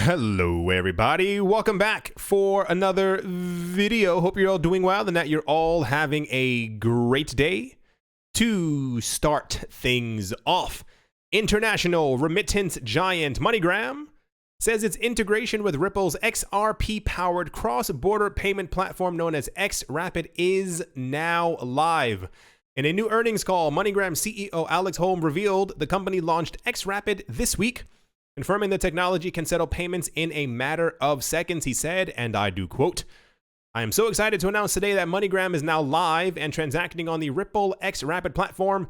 Hello everybody, welcome back for another video. Hope you're all doing well and that you're all having a great day. To start things off, international remittance giant MoneyGram says its integration with Ripple's XRP powered cross-border payment platform known as XRapid is now live. In a new earnings call, MoneyGram CEO Alex Holm revealed the company launched XRapid this week, confirming the technology can settle payments in a matter of seconds. He said, and I do quote, "I am so excited to announce today that MoneyGram is now live and transacting on the Ripple XRapid platform.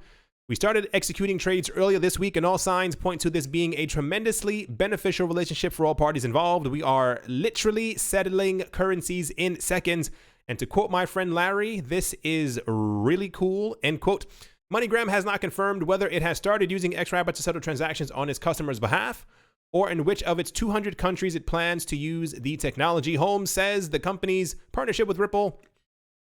We started executing trades earlier this week and all signs point to this being a tremendously beneficial relationship for all parties involved. We are literally settling currencies in seconds. And to quote my friend Larry, this is really cool," end quote. MoneyGram has not confirmed whether it has started using XRapid to settle transactions on its customers' behalf or in which of its 200 countries it plans to use the technology. Holmes says the company's partnership with Ripple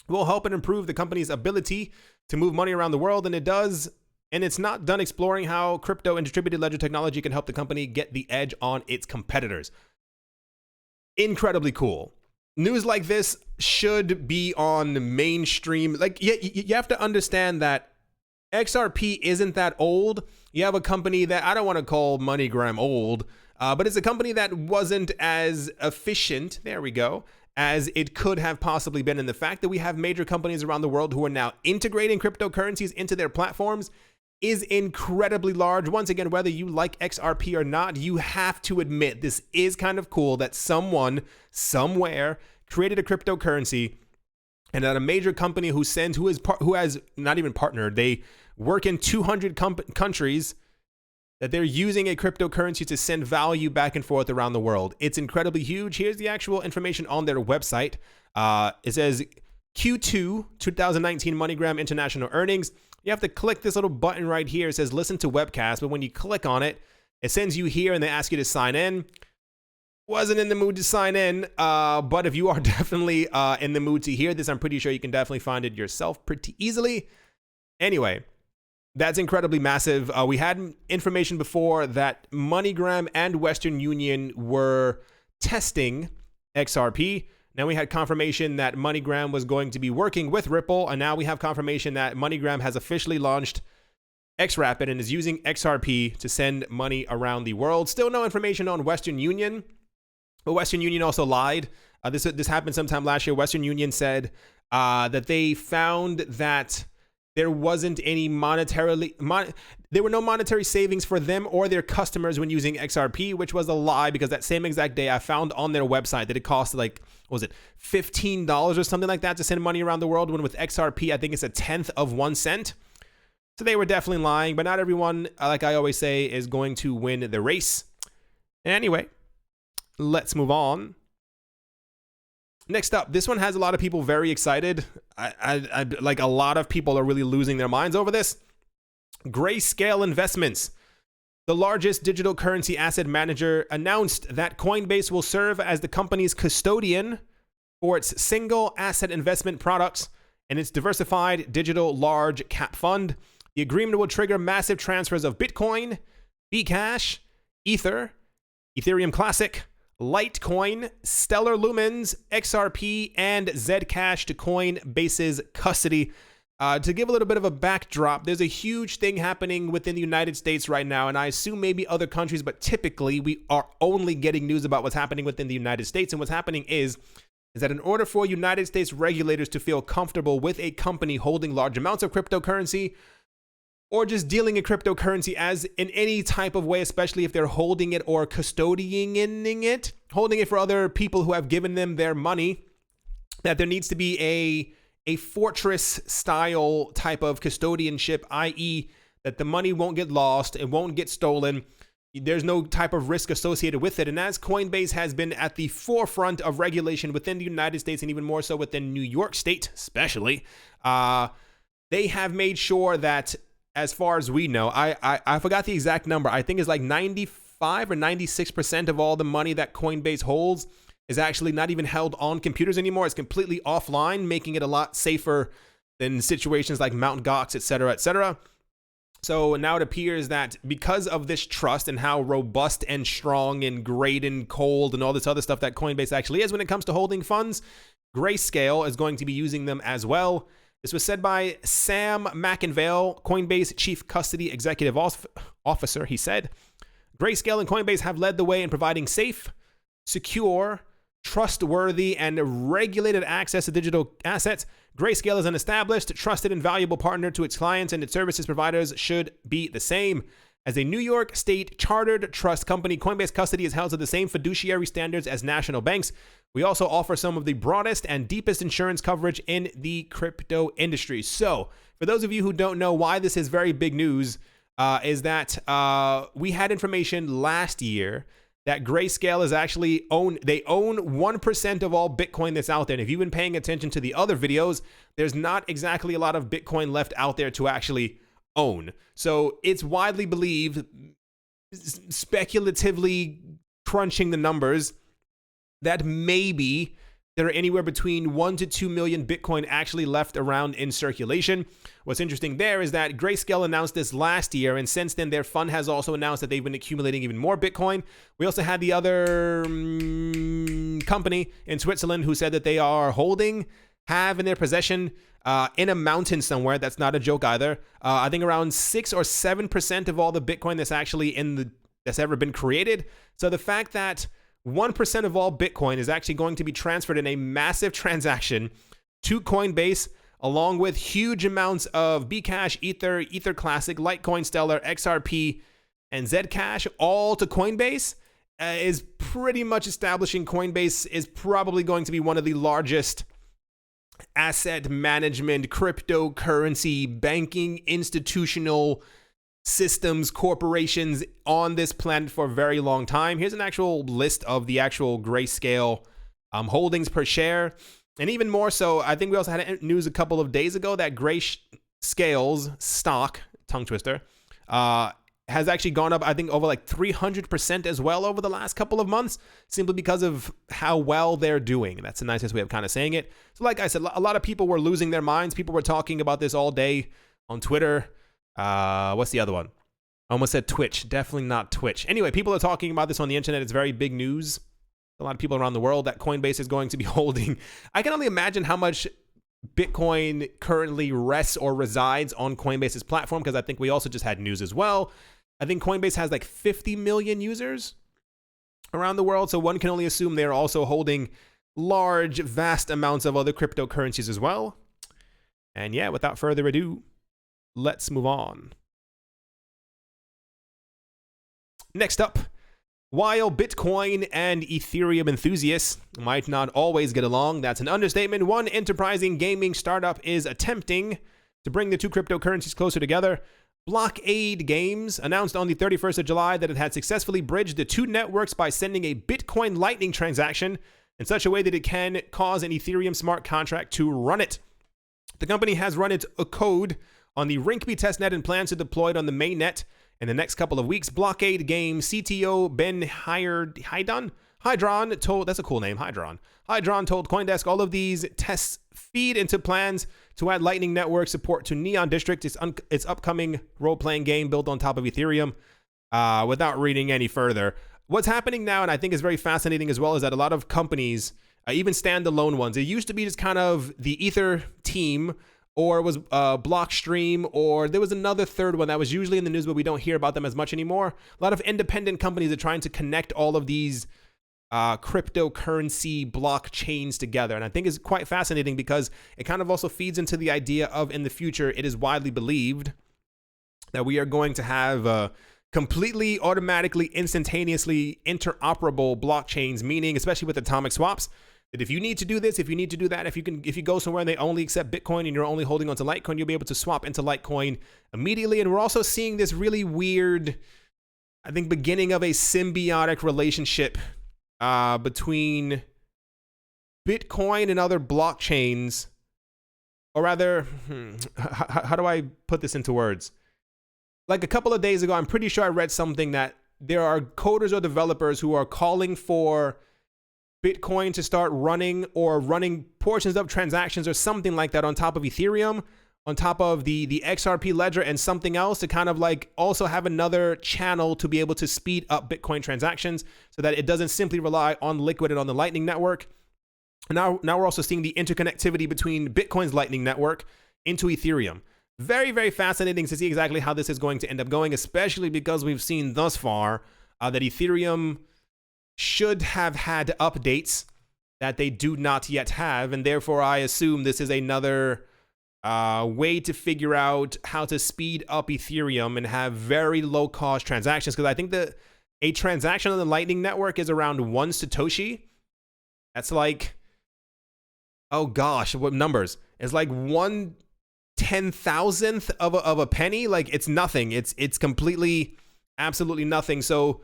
will help and improve the company's ability to move money around the world, and it's not done exploring how crypto and distributed ledger technology can help the company get the edge on its competitors. Incredibly cool. News like this should be on mainstream. Like, you have to understand that XRP isn't that old. You have a company that I don't want to call MoneyGram old, but it's a company that wasn't as efficient, there we go, as it could have possibly been. And the fact that we have major companies around the world who are now integrating cryptocurrencies into their platforms is incredibly large. Once again, whether you like XRP or not, you have to admit this is kind of cool that someone somewhere created a cryptocurrency and that a major company who has not even partnered, they work in 200 countries, that they're using a cryptocurrency to send value back and forth around the world. It's incredibly huge. Here's the actual information on their website. It says Q2 2019 MoneyGram International Earnings. You have to click this little button right here. It says listen to webcast, but when you click on it, it sends you here and they ask you to sign in. Wasn't in the mood to sign in, but if you are definitely in the mood to hear this, I'm pretty sure you can definitely find it yourself pretty easily. Anyway, that's incredibly massive. We had information before that MoneyGram and Western Union were testing XRP. Now we had confirmation that MoneyGram was going to be working with Ripple, and now we have confirmation that MoneyGram has officially launched XRapid and is using XRP to send money around the world. Still no information on Western Union. But Western Union also lied. This happened sometime last year. Western Union said that they found that there wasn't any there were no monetary savings for them or their customers when using XRP, which was a lie because that same exact day I found on their website that it cost like, what was it, $15 or something like that to send money around the world, when with XRP, I think it's a 1/10 of 1 cent. So they were definitely lying, but not everyone, like I always say, is going to win the race. Anyway, let's move on. Next up, this one has a lot of people very excited. I like a lot of people are really losing their minds over this. Grayscale Investments, the largest digital currency asset manager, announced that Coinbase will serve as the company's custodian for its single asset investment products and its diversified digital large cap fund. The agreement will trigger massive transfers of Bitcoin, Bcash, Ether, Ethereum Classic, Litecoin, Stellar Lumens, XRP, and Zcash to Coinbase's custody. To give a little bit of a backdrop, there's a huge thing happening within the United States right now, and I assume maybe other countries, but typically we are only getting news about what's happening within the United States. And what's happening is that in order for United States regulators to feel comfortable with a company holding large amounts of cryptocurrency, or just dealing in cryptocurrency as in any type of way, especially if they're holding it or custodying it, holding it for other people who have given them their money, that there needs to be a fortress style type of custodianship, i.e. that the money won't get lost, it won't get stolen, there's no type of risk associated with it. And as Coinbase has been at the forefront of regulation within the United States and even more so within New York State especially, they have made sure that, as far as we know, I forgot the exact number. I think it's like 95 or 96% of all the money that Coinbase holds is actually not even held on computers anymore. It's completely offline, making it a lot safer than situations like Mt. Gox, et cetera, et cetera. So now it appears that because of this trust and how robust and strong and great and cold and all this other stuff that Coinbase actually is when it comes to holding funds, Grayscale is going to be using them as well. This was said by Sam McInvale, Coinbase Chief Custody Executive Officer. He said, Grayscale and Coinbase have led the way in providing safe, secure, trustworthy, and regulated access to digital assets. Grayscale is an established, trusted, and valuable partner to its clients, and its services providers should be the same. As a New York State chartered trust company, Coinbase Custody is held to the same fiduciary standards as national banks. We also offer some of the broadest and deepest insurance coverage in the crypto industry. So, for those of you who don't know why this is very big news, is that we had information last year that Grayscale is actually they own 1% of all Bitcoin that's out there. And if you've been paying attention to the other videos, there's not exactly a lot of Bitcoin left out there to actually own. So it's widely believed, speculatively crunching the numbers, that maybe there are anywhere between 1 to 2 million Bitcoin actually left around in circulation. What's interesting there is that Grayscale announced this last year, and since then their fund has also announced that they've been accumulating even more Bitcoin. We also had the other company in Switzerland who said that they are have in their possession in a mountain somewhere. That's not a joke either. I think around 6 or 7% of all the Bitcoin that's actually that's ever been created. So the fact that 1% of all Bitcoin is actually going to be transferred in a massive transaction to Coinbase, along with huge amounts of Bcash, Ether Classic, Litecoin, Stellar, XRP, and Zcash, all to Coinbase, is pretty much establishing Coinbase is probably going to be one of the largest asset management, cryptocurrency, banking, institutional systems, corporations on this planet for a very long time. Here's an actual list of the actual Grayscale holdings per share. And even more so, I think we also had news a couple of days ago that Grayscale's stock, tongue twister, has actually gone up, I think, over like 300% as well over the last couple of months, simply because of how well they're doing. That's the nicest way of kind of saying it. So like I said, a lot of people were losing their minds. People were talking about this all day on Twitter. What's the other one? I almost said Twitch. Definitely not Twitch. Anyway, people are talking about this on the internet. It's very big news. A lot of people around the world that Coinbase is going to be holding. I can only imagine how much Bitcoin currently rests or resides on Coinbase's platform, because I think we also just had news as well. I think Coinbase has like 50 million users around the world, so one can only assume they're also holding large, vast amounts of other cryptocurrencies as well. And yeah, without further ado, let's move on. Next up, while Bitcoin and Ethereum enthusiasts might not always get along, that's an understatement, one enterprising gaming startup is attempting to bring the two cryptocurrencies closer together. Blockade Games announced on the 31st of July that it had successfully bridged the two networks by sending a Bitcoin Lightning transaction in such a way that it can cause an Ethereum smart contract to run it. The company has run its code on the Rinkeby testnet and plans to deploy it on the mainnet in the next couple of weeks. Blockade Games CTO Ben Hydron told, that's a cool name, Hydron told CoinDesk all of these tests feed into plans to add Lightning Network support to Neon District, its upcoming role-playing game built on top of Ethereum. Without reading any further, what's happening now, and I think is very fascinating as well, is that a lot of companies, even standalone ones, it used to be just kind of the Ether team, or it was Blockstream, or there was another third one that was usually in the news, but we don't hear about them as much anymore. A lot of independent companies are trying to connect all of these cryptocurrency blockchains together. And I think it's quite fascinating because it kind of also feeds into the idea of, in the future, it is widely believed that we are going to have completely automatically, instantaneously interoperable blockchains, meaning, especially with atomic swaps, that if you need to do this, if you need to do that, if you go somewhere and they only accept Bitcoin and you're only holding onto Litecoin, you'll be able to swap into Litecoin immediately. And we're also seeing this really weird, I think, beginning of a symbiotic relationship between Bitcoin and other blockchains, or rather, how do I put this into words? Like a couple of days ago, I'm pretty sure I read something that there are coders or developers who are calling for Bitcoin to start running, or running portions of transactions or something like that on top of Ethereum, on top of the XRP ledger and something else to kind of like also have another channel to be able to speed up Bitcoin transactions so that it doesn't simply rely on Liquid and on the Lightning Network. And now we're also seeing the interconnectivity between Bitcoin's Lightning Network into Ethereum. Very, very fascinating to see exactly how this is going to end up going, especially because we've seen thus far that Ethereum should have had updates that they do not yet have. And therefore, I assume this is another way to figure out how to speed up Ethereum and have very low cost transactions. Because I think that a transaction on the Lightning Network is around 1 Satoshi. That's like, oh gosh, what numbers? It's like 1/10,000th of a penny. Like, it's nothing. It's completely, absolutely nothing. So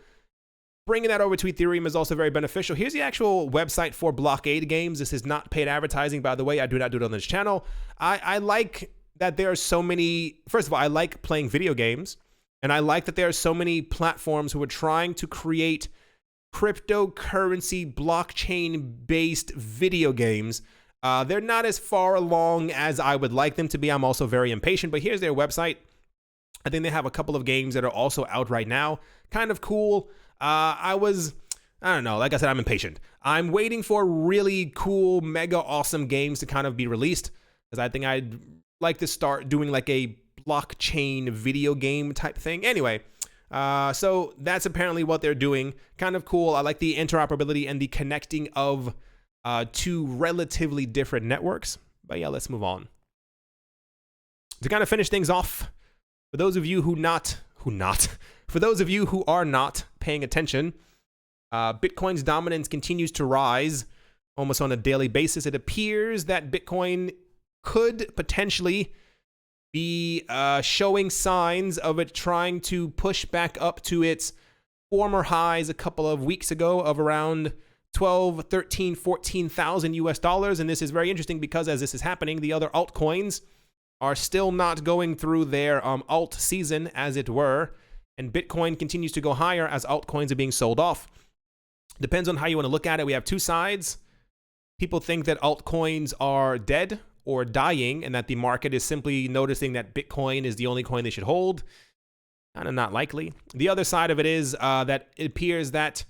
bringing that over to Ethereum is also very beneficial. Here's the actual website for Blockade Games. This is not paid advertising, by the way. I do not do it on this channel. I like that there are so many, first of all, I like playing video games, and I like that there are so many platforms who are trying to create cryptocurrency, blockchain-based video games. They're not as far along as I would like them to be. I'm also very impatient, but here's their website. I think they have a couple of games that are also out right now. Kind of cool. I don't know, like I said, I'm impatient. I'm waiting for really cool, mega awesome games to kind of be released, because I think I'd like to start doing like a blockchain video game type thing. Anyway, so that's apparently what they're doing. Kind of cool. I like the interoperability and the connecting of two relatively different networks. But yeah, let's move on. To kind of finish things off, for those of you for those of you who are not paying attention, Bitcoin's dominance continues to rise almost on a daily basis. It appears that Bitcoin could potentially be showing signs of it trying to push back up to its former highs a couple of weeks ago of around 12, 13, 14,000 US dollars. And this is very interesting because as this is happening, the other altcoins are still not going through their alt season, as it were. And Bitcoin continues to go higher as altcoins are being sold off. Depends on how you want to look at it. We have two sides. People think that altcoins are dead or dying, and that the market is simply noticing that Bitcoin is the only coin they should hold. Kind of not likely. The other side of it is that it appears that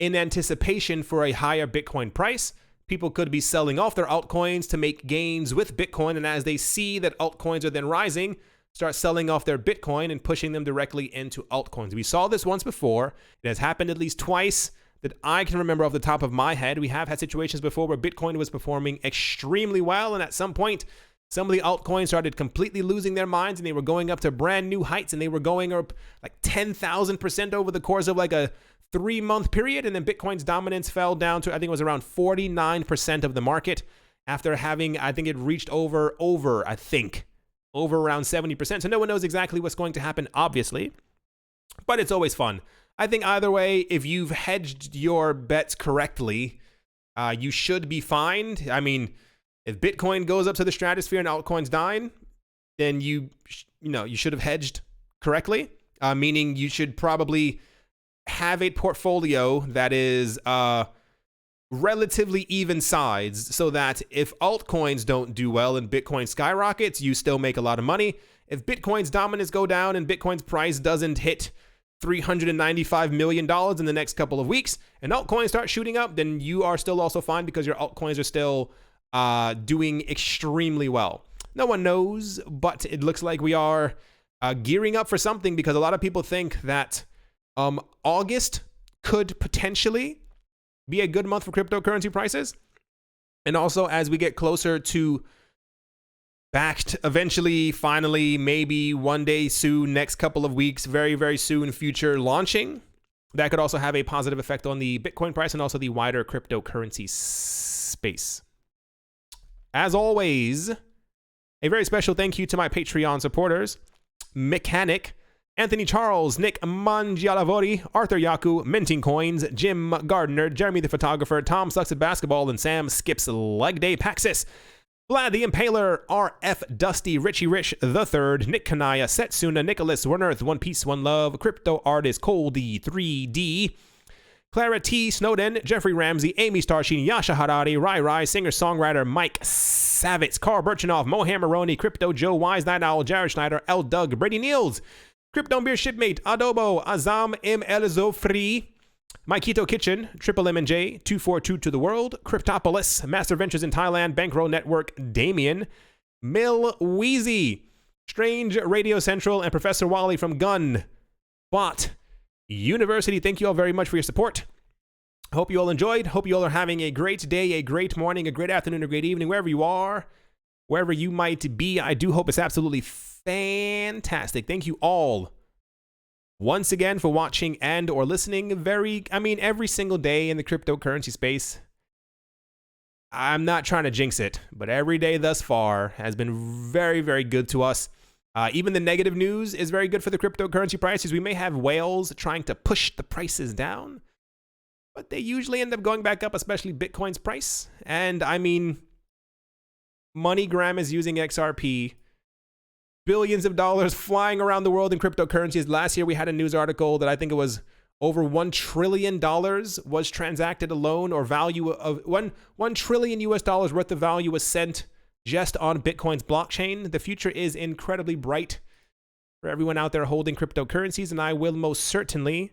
in anticipation for a higher Bitcoin price, people could be selling off their altcoins to make gains with Bitcoin, and as they see that altcoins are then rising, start selling off their Bitcoin and pushing them directly into altcoins. We saw this once before. It has happened at least twice that I can remember off the top of my head. We have had situations before where Bitcoin was performing extremely well, and at some point, some of the altcoins started completely losing their minds, and they were going up to brand new heights, and they were going up like 10,000% over the course of like a 3-month period, and then Bitcoin's dominance fell down to, I think it was around 49% of the market after having, I think it reached over around 70%. So no one knows exactly what's going to happen, obviously, but it's always fun. I think either way, if you've hedged your bets correctly, you should be fine. I mean, if Bitcoin goes up to the stratosphere and altcoins dying, then you should have hedged correctly, meaning you should probably have a portfolio that is relatively even sized, so that if altcoins don't do well and Bitcoin skyrockets, you still make a lot of money. If Bitcoin's dominance go down and Bitcoin's price doesn't hit $395 million in the next couple of weeks and altcoins start shooting up, then you are still also fine because your altcoins are still doing extremely well. No one knows, but it looks like we are gearing up for something, because a lot of people think that August could potentially be a good month for cryptocurrency prices. And also, as we get closer to backed, eventually, finally, maybe one day soon, next couple of weeks, very, very soon, future launching, that could also have a positive effect on the Bitcoin price and also the wider cryptocurrency space. As always, a very special thank you to my Patreon supporters: Mechanic, Anthony Charles, Nick Mangialavori, Arthur Yaku, Minting Coins, Jim Gardner, Jeremy the Photographer, Tom Sucks at Basketball, and Sam Skips Leg Day Paxis. Vlad the Impaler, R.F. Dusty, Richie Rich III, Nick Kanaya, Setsuna, Nicholas, One Earth, One Piece, One Love, Crypto Artist, Coldy 3D, Clara T. Snowden, Jeffrey Ramsey, Amy Starsheen, Yasha Harari, Rai Rai, singer-songwriter Mike Savitz, Carl Birchenoff, Mohan Maroney, Crypto Joe, Wise Night Owl, Jared Schneider, L. Doug, Brady Niels, Crypto Beer Shipmate, Adobo, Azam M. Elizofri, Maikito Kitchen, Triple M and J, 242 to the World, Cryptopolis, Master Ventures in Thailand, Bankroll Network, Damien, Mill Wheezy, Strange Radio Central, and Professor Wally from Gunbot University. Thank you all very much for your support. Hope you all enjoyed. Hope you all are having a great day, a great morning, a great afternoon, a great evening, wherever you are, wherever you might be. I do hope it's absolutely fantastic. Thank you all once again for watching and or listening every single day in the cryptocurrency space. I'm not trying to jinx it, but every day thus far has been very, very good to us. Even the negative news is very good for the cryptocurrency prices. We may have whales trying to push the prices down, but they usually end up going back up, especially Bitcoin's price. And MoneyGram is using XRP. Billions of dollars flying around the world in cryptocurrencies. Last year, we had a news article that I think it was over $1 trillion was transacted alone, or value of $1 trillion worth of value was sent just on Bitcoin's blockchain. The future is incredibly bright for everyone out there holding cryptocurrencies, and I will most certainly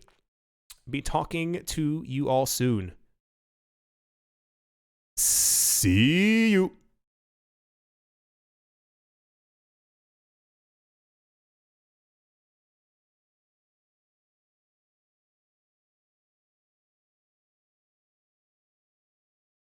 be talking to you all soon. See you.